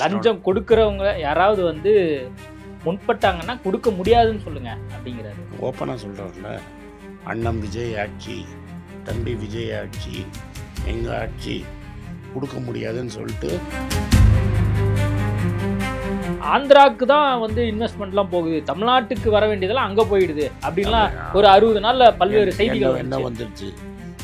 லஞ்சம் கொடுக்குறவங்க யாராவது வந்து முன்பட்டாங்கன்னா கொடுக்க முடியாதுன்னு சொல்லுங்க அப்படிங்கிறாரு. ஓப்பனாக சொல்கிறோம்ல, அண்ணன் விஜய் ஆட்சி, தம்பி விஜய் ஆட்சி, எங்கள் ஆட்சி கொடுக்க முடியாதுன்னு சொல்லிட்டு ஆந்திராவுக்கு தான் வந்து இன்வெஸ்ட்மெண்ட்லாம் போகுது, தமிழ்நாட்டுக்கு வர வேண்டியதெல்லாம் அங்கே போயிடுது அப்படின்லாம் ஒரு 60 நாளில் பல்வேறு செய்திகள் என்ன வந்துருச்சு.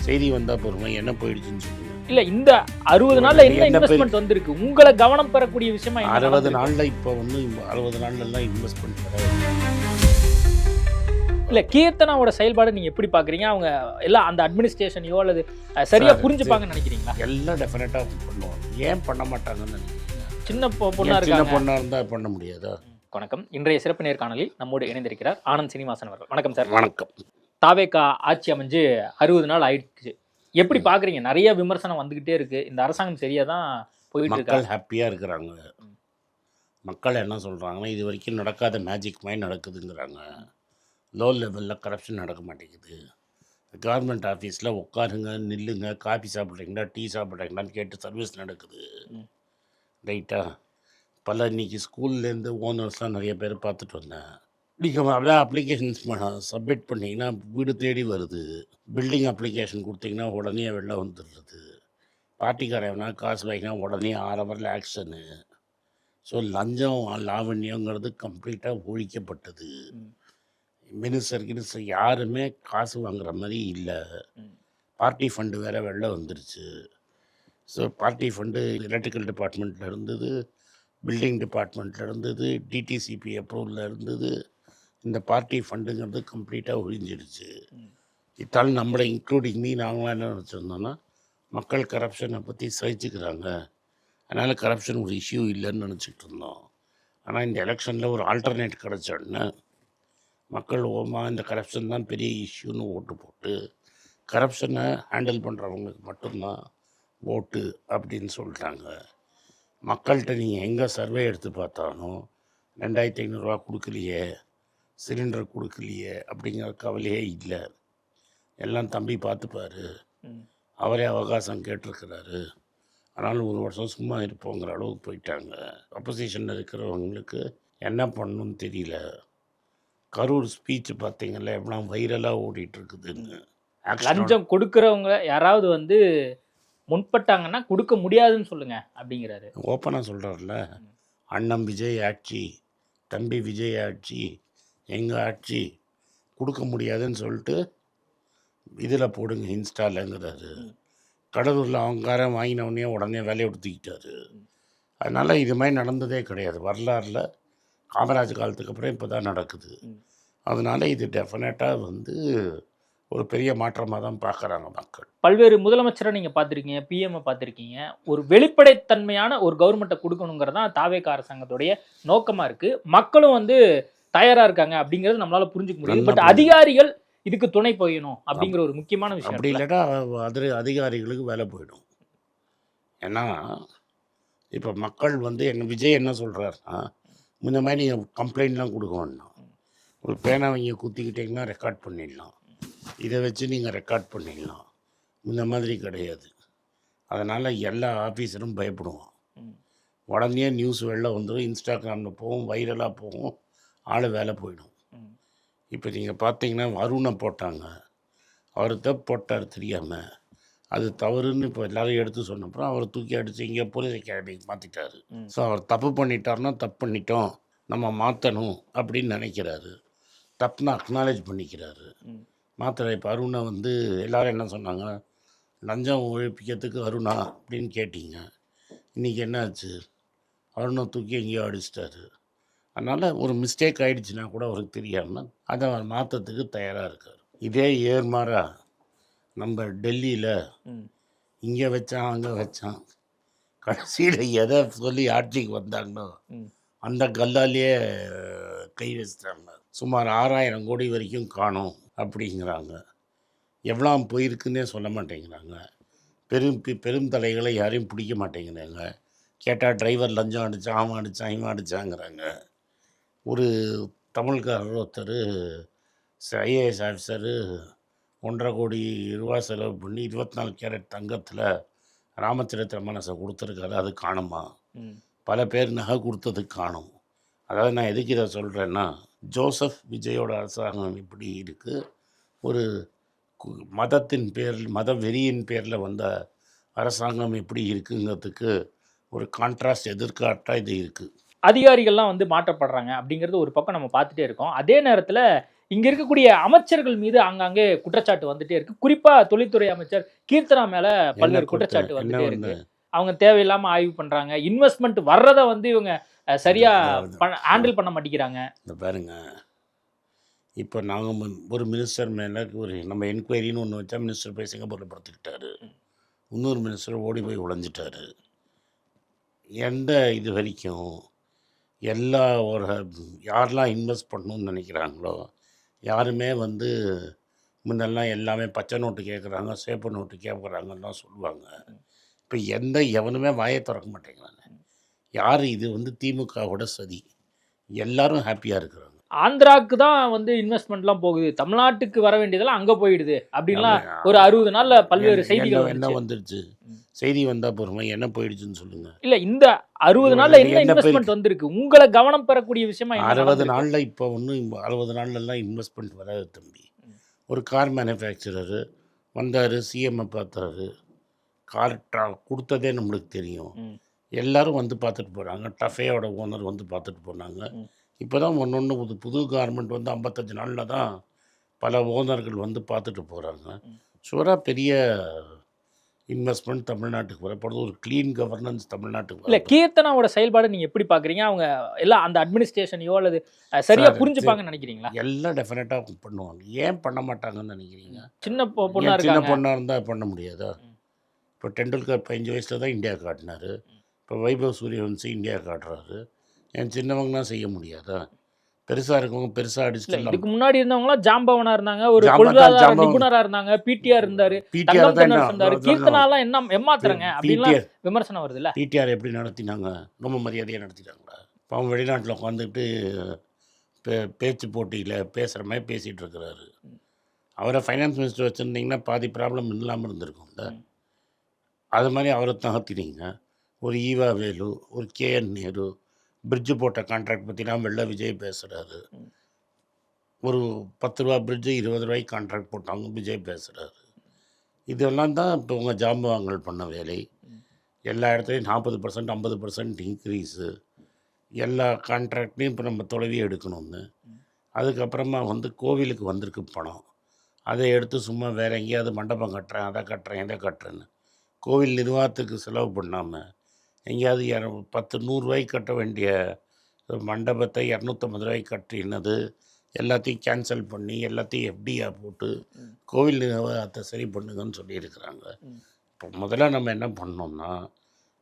செய்தி வந்தால் பொறுமை என்ன போயிடுச்சுன்னு சொல்லுங்க. இல்லை, இந்த 60 நாளில் என்ன இன்வெஸ்ட்மெண்ட் வந்திருக்கு உங்களை கவனம் பெறக்கூடிய விஷயமா? 60 நாளில் இப்போ வந்து 60 நாள்லாம் இன்வெஸ்ட்மெண்ட் வராது. இல்லை, கீர்த்தனாவோட செயல்பாடு நீங்கள் எப்படி பார்க்குறீங்க? அவங்க எல்லாம் அந்த அட்மினிஸ்ட்ரேஷனையோ அல்லது சரியாக புரிஞ்சுப்பாங்கன்னு நினைக்கிறீங்களா? எல்லாம் டெஃபினட்டாக பண்ணுவாங்க. ஏன் பண்ண மாட்டாங்கன்னு நினைக்கிறீங்க? சின்ன பொண்ணாக சின்ன இருக்காங்க. பொண்ணாக இருந்தால் பண்ண முடியாதா? வணக்கம். இன்றைய சிறப்பு நேர்காணலில் நம்மோடு இணைந்திருக்கிறார் ஆனந்த் சீனிவாசன் அவர்கள். வணக்கம் சார். வணக்கம். தாவேகா ஆட்சி அமைஞ்சு 60 நாள் ஆயிடுச்சு. எப்படி பார்க்குறீங்க? நிறைய விமர்சனம் வந்துக்கிட்டே இருக்குது. இந்த அரசாங்கம் சரியாக தான் போயிட்டு இருக்கு. மக்கள் ஹாப்பியாக இருக்கிறாங்க. மக்கள் என்ன சொல்கிறாங்கன்னா, இது வரைக்கும் நடக்காத மேஜிக் மாதிரி நடக்குதுங்கிறாங்க. லோ லெவலில் கரப்ஷன் நடக்க மாட்டேங்குது. கவர்மெண்ட் ஆஃபீஸில் உட்காருங்க, நில்லுங்க, காஃபி சாப்பிட்றீங்களா, டீ சாப்பிட்றீங்களான்னு கேட்டு சர்வீஸ் நடக்குது. ரைட்டா? பல இன்றைக்கி ஸ்கூல்லேருந்து ஓனர்ஸ்லாம் நிறைய பேர் பார்த்துட்டு வந்தேன். நீங்கள் அப்படியே அப்ளிகேஷன்ஸ் சப்மிட் பண்ணிங்கன்னா வீடு தேடி வருது. பில்டிங் அப்ளிகேஷன் கொடுத்தீங்கன்னா உடனே வெளில வந்துடுறது. பார்ட்டிக்காரனா காசு வாங்கினா உடனே 6 ஹவரில் ஆக்ஷனு. ஸோ லஞ்சம் லாவண்யங்கிறது கம்ப்ளீட்டாக ஒழிக்கப்பட்டது. மினிஸ்டர் யாருமே காசு வாங்குற மாதிரி இல்லை. பார்ட்டி ஃபண்டு வேறு வெளில வந்துருச்சு. ஸோ பார்ட்டி ஃபண்டு எலக்ட்ரிக்கல் டிபார்ட்மெண்ட்டில் இருந்தது, பில்டிங் டிபார்ட்மெண்ட்டில் இருந்தது, டிடிசிபி அப்ரூவலில் இருந்தது. இந்த பார்ட்டி ஃபண்டுங்கிறது கம்ப்ளீட்டாக ஒழிஞ்சிடுச்சு. இத்தாலும் நம்மளை இன்க்ளூடிங் நாங்களாம் என்ன நினச்சிருந்தோன்னா, மக்கள் கரப்ஷனை பற்றி சகிச்சுக்கிறாங்க, அதனால் கரப்ஷன் ஒரு இஷ்யூ இல்லைன்னு நினச்சிக்கிட்டு இருந்தோம். ஆனால் இந்த எலெக்ஷனில் ஒரு ஆல்டர்னேட் கிடச்சோடனே மக்கள் இந்த கரப்ஷன் தான் பெரிய இஷ்யூன்னு ஓட்டு போட்டு கரப்ஷனை ஹேண்டில் பண்ணுறவங்களுக்கு மட்டும்தான் ஓட்டு அப்படின்னு சொல்லிட்டாங்க. மக்கள்கிட்ட நீங்கள் எங்கே சர்வே எடுத்து பார்த்தாலும் 2500 கொடுக்கலையே, சிலிண்டர் கொடுக்கலையே அப்படிங்கிற கவலையே இல்லை. எல்லாம் தம்பி பார்த்துப்பாரு, அவரே அவகாசம் கேட்டிருக்கிறாரு, ஆனாலும் 1 வருஷம் சும்மா இருப்போங்கிற அளவுக்கு போயிட்டாங்க. அப்போசிஷனில் இருக்கிறவங்களுக்கு என்ன பண்ணணும்னு தெரியல. கரூர் ஸ்பீச் பார்த்தீங்கல்ல, எவ்வளோ வைரலாக ஓடிட்டுருக்குதுன்னு. லஞ்சம் கொடுக்குறவங்க யாராவது வந்து முன்பட்டாங்கன்னா கொடுக்க முடியாதுன்னு சொல்லுங்க அப்படிங்கிறாரு. ஓப்பனாக சொல்கிறார்ல, அண்ணன் விஜய் ஆட்சி, தம்பி விஜய் ஆட்சி, எங்கள் ஆட்சி கொடுக்க முடியாதுன்னு சொல்லிட்டு இதில் போடுங்க இன்ஸ்டாலங்கிறாரு. கடலூரில் அவங்காரன் வாங்கினவுடனே உடனே வேலையை எடுத்துக்கிட்டாரு. அதனால் இது மாதிரி நடந்ததே கிடையாது வரலாறில். காமராஜ் காலத்துக்கு அப்புறம் இப்போ தான் நடக்குது. அதனால் இது டெஃபினட்டாக வந்து ஒரு பெரிய மாற்றமாக தான் பார்க்குறாங்க மக்கள். பல்வேறு முதலமைச்சரை நீங்கள் பார்த்துருக்கீங்க, பிஎம்ஐ பார்த்துருக்கீங்க. ஒரு வெளிப்படைத்தன்மையான ஒரு கவர்மெண்ட்டை கொடுக்கணுங்கிறதான் தாவேகா அரசாங்கத்துடைய நோக்கமாக இருக்குது. மக்களும் வந்து தயாராக இருக்காங்க அப்படிங்கிறது நம்மளால் புரிஞ்சுக்க முடியும். பட் அதிகாரிகள் இதுக்கு துணை போயணும் அப்படிங்கிற ஒரு முக்கியமான விஷயம். அப்படி இல்லாட்டா அதிகாரிகளுக்கு வேலை போயிடும். ஏன்னா இப்போ மக்கள் வந்து விஜய் என்ன சொல்கிறாருன்னா, இந்த மாதிரி நீங்கள் கம்ப்ளைண்ட்லாம் கொடுக்க வேண்டாம், ஒரு பேனா வாங்கி குத்திக்கிட்டிங்கன்னா ரெக்கார்ட் பண்ணிடலாம், இதை வச்சு நீங்கள் ரெக்கார்ட் பண்ணிடலாம். இந்த மாதிரி கிடையாது. அதனால் எல்லா ஆஃபீஸரும் பயப்படுவான். உடனே நியூஸ் வெளில வந்துடும், இன்ஸ்டாகிராமில் போகும், வைரலாக போகும், ஆள் வேலை போயிடும். இப்போ நீங்கள் பார்த்தீங்கன்னா அருணை போட்டாங்க, அவர் தப்பு போட்டார் தெரியாமல், அது தவறுன்னு இப்போ எல்லோரும் எடுத்து சொன்னப்பறம் அவர் தூக்கி அடித்து இங்கே போலீஸ் அகாடமிக்கு மாற்றிட்டாரு. ஸோ அவர் தப்பு பண்ணிட்டாருன்னா தப்பு பண்ணிட்டோம், நம்ம மாற்றணும் அப்படின்னு நினைக்கிறாரு. தப்புனா அக்னாலேஜ் பண்ணிக்கிறாரு, மாத்திரை. இப்போ அருணை வந்து எல்லோரும் என்ன சொன்னாங்க, லஞ்சம் ஒழிப்பிக்கிறதுக்கு அருணா அப்படின்னு கேட்டிங்க. இன்றைக்கி என்ன ஆச்சு, அருணை தூக்கி எங்கேயோ அடிச்சிட்டாரு. அதனால் ஒரு மிஸ்டேக் ஆகிடுச்சுன்னா கூட அவருக்கு தெரியாமல் அதை அவர் மாற்றத்துக்கு தயாராக இருக்கார். இதே ஏர்மாரா நம்ம டெல்லியில் இங்கே வச்சான் அங்கே வச்சான், கடைசியில் எதை சொல்லி ஆட்சிக்கு வந்தாங்களோ அந்த கல்லாலேயே கை வச்சிட்டாங்க. சுமார் 6000 கோடி வரைக்கும் காணும் அப்படிங்கிறாங்க. எவ்வளோ போயிருக்குன்னே சொல்ல மாட்டேங்கிறாங்க. பெரும் தலைகளை யாரையும் பிடிக்க மாட்டேங்கிறாங்க. கேட்டால் டிரைவர் லஞ்சம் அடித்தான், அவன் அடித்தான், இவன் அடித்தாங்கிறாங்க. ஒரு தமிழ்காரர் ஒருத்தர் ஐஏஎஸ் ஆஃபீஸரு 1.5 கோடி ரூபா செலவு பண்ணி 24 கேரட் தங்கத்தில் ராமச்சரித்திர மனசை கொடுத்துருக்காரு, அது காணுமா? பல பேர் நகை கொடுத்தது காணும். அதாவது நான் எதுக்கு இதை சொல்கிறேன்னா, ஜோசப் விஜயோட அரசாங்கம் இப்படி இருக்குது, ஒரு மதத்தின் பேரில் மத வெறியின் பேரில் வந்த அரசாங்கம் எப்படி இருக்குங்கிறதுக்கு ஒரு கான்ட்ராஸ்ட் எதிர்காட்டாக இது இருக்குது. அதிகாரிகள்லாம் வந்து மாற்றப்படுறாங்க அப்படிங்கிறது ஒரு பக்கம் நம்ம பார்த்துட்டே இருக்கோம். அதே நேரத்தில் இங்க இருக்கக்கூடிய அமைச்சர்கள் மீது ஆங்காங்கே குற்றச்சாட்டு வந்துட்டே இருக்கு. குறிப்பா தொழில்துறை அமைச்சர் கீர்த்தனா மேல பல்வேறு குற்றச்சாட்டு வந்துட்டே இருக்கு. அவங்க தேவையில்லாம ஆய்வு பண்றாங்க. இன்வெஸ்ட்மெண்ட் வர்றதை வந்து இவங்க சரியா ஹேண்டில் பண்ண மாட்டேங்கிறாங்க. இந்த பாருங்க, இப்போ நாங்கள் ஒரு மினிஸ்டர் மேலே ஒரு நம்ம என்கொயரின்னு ஒன்று வச்சா மினிஸ்டர் போய் சிங்கப்பூரில் படுத்துக்கிட்டாரு. இன்னொரு மினிஸ்டர் ஓடி போய் உழைஞ்சிட்டாரு. எந்த இது வரைக்கும் எல்லா ஒரு யாரெல்லாம் இன்வெஸ்ட் பண்ணணும்னு நினைக்கிறாங்களோ யாருமே வந்து முன்னெல்லாம் எல்லாமே பச்சை நோட்டு கேட்குறாங்க, சேப்பு நோட்டு கேட்குறாங்கன்னு தான் சொல்லுவாங்க. இப்போ எவனுமே வாயை திறக்க மாட்டேங்கிறாங்க. யார் இது வந்து திமுகவோட சதி. எல்லாரும் ஹாப்பியாக இருக்கிறாங்க. ஆந்திராவுக்கு தான் வந்து இன்வெஸ்ட்மெண்ட்லாம் போகுது, தமிழ்நாட்டுக்கு வர வேண்டியதெல்லாம் அங்கே போயிடுது அப்படின்லாம் ஒரு 60 நாள்ல பல்வேறு செய்திகள் என்ன வந்துருச்சு. செய்தி வந்தால் போகிறோமா, என்ன போயிடுச்சுன்னு சொல்லுங்கள். இல்லை, இந்த 60 நாளில் என்ன இன்வெஸ்ட்மெண்ட் வந்திருக்கு உங்களை கவனம் பெறக்கூடிய விஷயமா? 60 நாளில் இப்போ ஒன்றும் 60 நாள்லாம் இன்வெஸ்ட்மெண்ட் வராது தம்பி. ஒரு கார் மேனுஃபேக்சரரு வந்தார், சிஎம்ஐ பார்த்தாரு, கார் கொடுத்ததே நம்மளுக்கு தெரியும். எல்லாரும் வந்து பார்த்துட்டு போகிறாங்க. டஃபேயோட ஓனர் வந்து பார்த்துட்டு போனாங்க. இப்போ தான் ஒன்று புது கார்மெண்ட் வந்து 55 நாளில் தான் பல ஓனர்கள் வந்து பார்த்துட்டு போகிறாங்க. ஷுவராக பெரிய இன்வெஸ்ட்மெண்ட் தமிழ்நாட்டுக்கு வரப்படுது. ஒரு க்ளீன் கவர்னன்ஸ் தமிழ்நாட்டுக்கு. இல்லை, கீர்த்தனாவோட செயல்பாடு நீங்கள் எப்படி பார்க்குறீங்க? அவங்க எல்லாம் அந்த அட்மினிஸ்ட்ரேஷனையோ அல்லது சரியாக புரிஞ்சுப்பாங்கன்னு நினைக்கிறீங்களா? எல்லாம் டெஃபினட்டாக பண்ணுவாங்க. ஏன் பண்ண மாட்டாங்கன்னு நினைக்கிறீங்க? சின்ன பொண்ணாக இருந்தால் பண்ண முடியாதா? இப்போ டெண்டுல்கர் 15 வயசில் தான் இந்தியா காட்டினார். இப்போ வைபவ் சூரியவன்சி இந்தியா காட்டுறாரு. என் சின்னவங்கலாம் செய்ய முடியாதா? பெருசாக இருக்கவங்க பெருசாக அடிச்சுட்டு. இதுக்கு முன்னாடி இருந்தவங்களாம் ஜாம்பவனா இருந்தாங்க, ஒரு பொருளாதார நிபுணராக இருந்தாங்க, பிடிஆர் இருந்தார், கீர்த்தனாலாம் என்ன ஏமாத்துறாங்க அப்படின்லாம் விமர்சனம் வருது. இல்லை, பிடிஆர் எப்படி நடத்தினாங்க? ரொம்ப மரியாதையாக நடத்திட்டாங்களா? இப்போ அவங்க வெளிநாட்டில் உட்காந்துக்கிட்டு பேச்சு போட்டியில் பேசுகிற மாதிரி பேசிகிட்டு இருக்கிறாரு. அவரை ஃபைனான்ஸ் மினிஸ்டர் வச்சுருந்தீங்கன்னா பாதி ப்ராப்ளம் இல்லாமல் இருந்திருக்கும்ல. அது மாதிரி அவரை தகர்த்தினீங்க. ஒரு ஈவா வேலு, ஒரு கேஎன் நேரு, பிரிட்ஜு போட்ட கான்ட்ராக்ட் பற்றிலாம் வெள்ள விஜய் பேசுகிறாரு. ஒரு 10 ரூபா பிரிட்ஜு 20 ரூபாய்க்கு கான்ட்ராக்ட் போட்டாங்க, விஜய் பேசுகிறாரு. இதெல்லாம் தான் இப்போ உங்கள் ஜாம்பவான்கள் பண்ண வேலை. எல்லா இடத்துலையும் 40% 50% இன்க்ரீஸு. எல்லா கான்ட்ராக்ட்லேயும் இப்போ நம்ம தொலைவி எடுக்கணும்னு. அதுக்கப்புறமா வந்து கோவிலுக்கு வந்திருக்கு பணம். அதை எடுத்து சும்மா வேறு எங்கேயாவது மண்டபம் கட்டுறேன், அதை கட்டுறேன், இதை கட்டுறேன்னு கோவில் நிர்வாகத்துக்கு செலவு பண்ணாமல் எங்கேயாவது 100 ரூபாய்க்கு கட்ட வேண்டிய மண்டபத்தை 250 ரூபாய்க்கு கட்டினது எல்லாத்தையும் கேன்சல் பண்ணி எல்லாத்தையும் எஃப்டியாக போட்டு கோவில் நிர்வாகத்தை சரி பண்ணுங்கன்னு சொல்லியிருக்கிறாங்க. இப்போ முதல்ல நம்ம என்ன பண்ணோம்னா,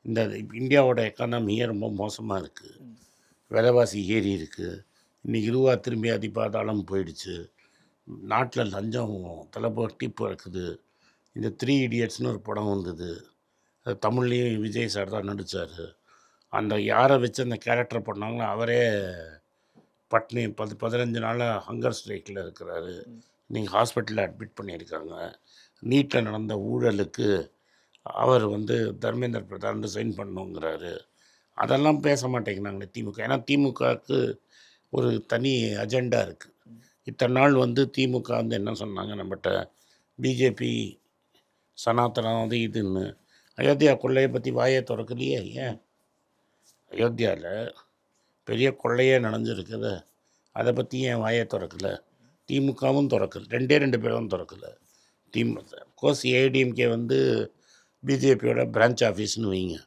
இந்த இந்தியாவோட எக்கானமியே ரொம்ப மோசமாக இருக்குது. விலைவாசி ஏறி இருக்குது. இன்றைக்கி ரூபா திரும்பி அதிபாதாளம் போயிடுச்சு. நாட்டில் லஞ்சம் தலைப்பட்டி பிறக்குது. இந்த 3 இடியட்ஸ்னு ஒரு படம் வந்தது. அது தமிழ்லேயும் விஜய் சார் தான் நடித்தார். அந்த யாரை வச்சு அந்த கேரக்டர் பண்ணாங்களோ அவரே பட்னி 15 நாளாக ஹங்கர் ஸ்ட்ரைக்கில் இருக்கிறாரு. நீங்கள் ஹாஸ்பிட்டலில் அட்மிட் பண்ணியிருக்காங்க. நீட்டில் நடந்த ஊழலுக்கு அவர் வந்து தர்மேந்திர பிரதான் ரிசைன் பண்ணுங்கிறாரு. அதெல்லாம் பேச மாட்டேங்கிறாங்களே திமுக. ஏன்னா திமுகவுக்கு ஒரு தனி அஜெண்டா இருக்குது. இத்தனை நாள் வந்து திமுக வந்து என்ன சொன்னாங்க நம்மகிட்ட, பிஜேபி சனாதனம் அது இதுன்னு. அயோத்தியா கொள்ளையை பற்றி வாயை திறக்கலையே. ஏன் அயோத்தியாவில் பெரிய கொள்ளையே நடந்துருக்குது, அதை பற்றி ஏன் வாயை திறக்கலை? திமுகவும் திறக்கல, 2 பேரும் திறக்கலை. திமுக கோர்ஸ் ஏடிஎம்கே வந்து பிஜேபியோட பிரான்ச் ஆஃபீஸ்னு வைங்க,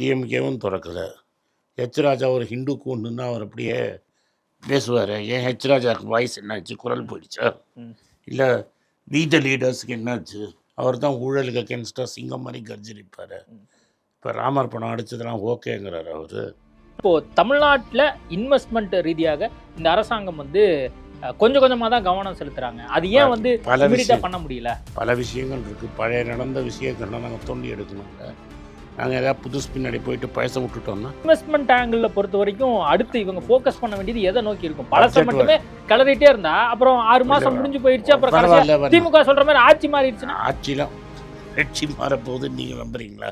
டிஎம்கேவும் திறக்கலை. ஹெச் ராஜா ஒரு ஹிந்து கூண்டுன்னா அவர் அப்படியே பேசுவார். ஏன் ஹெச் ராஜாவுக்கு வாய்ஸ் என்னாச்சு, குரல் போயிடுச்சா? இல்லை த லீடர்ஸுக்கு என்னாச்சு? அவர் தான் ஊழலுக்கு அகேன்ஸ்டாக சிங்கம் மாதிரி கர்ஜிருப்பார். இப்போ ராமர் பணம் அடித்ததெல்லாம் ஓகேங்கிறார் அவர். இப்போது தமிழ்நாட்டில் இன்வெஸ்ட்மெண்ட் ரீதியாக இந்த அரசாங்கம் வந்து கொஞ்சம் கொஞ்சமாக தான் கவனம் செலுத்துகிறாங்க. அது ஏன் வந்து பண்ண முடியல? பல விஷயங்கள் இருக்குது. பழைய நடந்த விஷயங்கள்லாம் நாங்கள் தோண்டி எடுக்கணும்ல. நாங்கள் ஏதாவது புதுசு பின்னாடி போயிட்டு பழசை விட்டுட்டோம்னா, இன்வெஸ்ட்மெண்ட் ஆங்கிளில் பொறுத்த வரைக்கும் அடுத்து இவங்க ஃபோக்கஸ் பண்ண வேண்டியது எதை நோக்கி இருக்கும்? பழசை மட்டுமே கிளறிட்டே இருந்தா அப்புறம் 6 மாதம் முடிஞ்சு போயிடுச்சு. அப்புறம் திமுக சொல்கிற மாதிரி ஆட்சி மாறிடுச்சுன்னா, ஆட்சி மாறப்போகுதுன்னு நீங்கள் நம்புறீங்களா?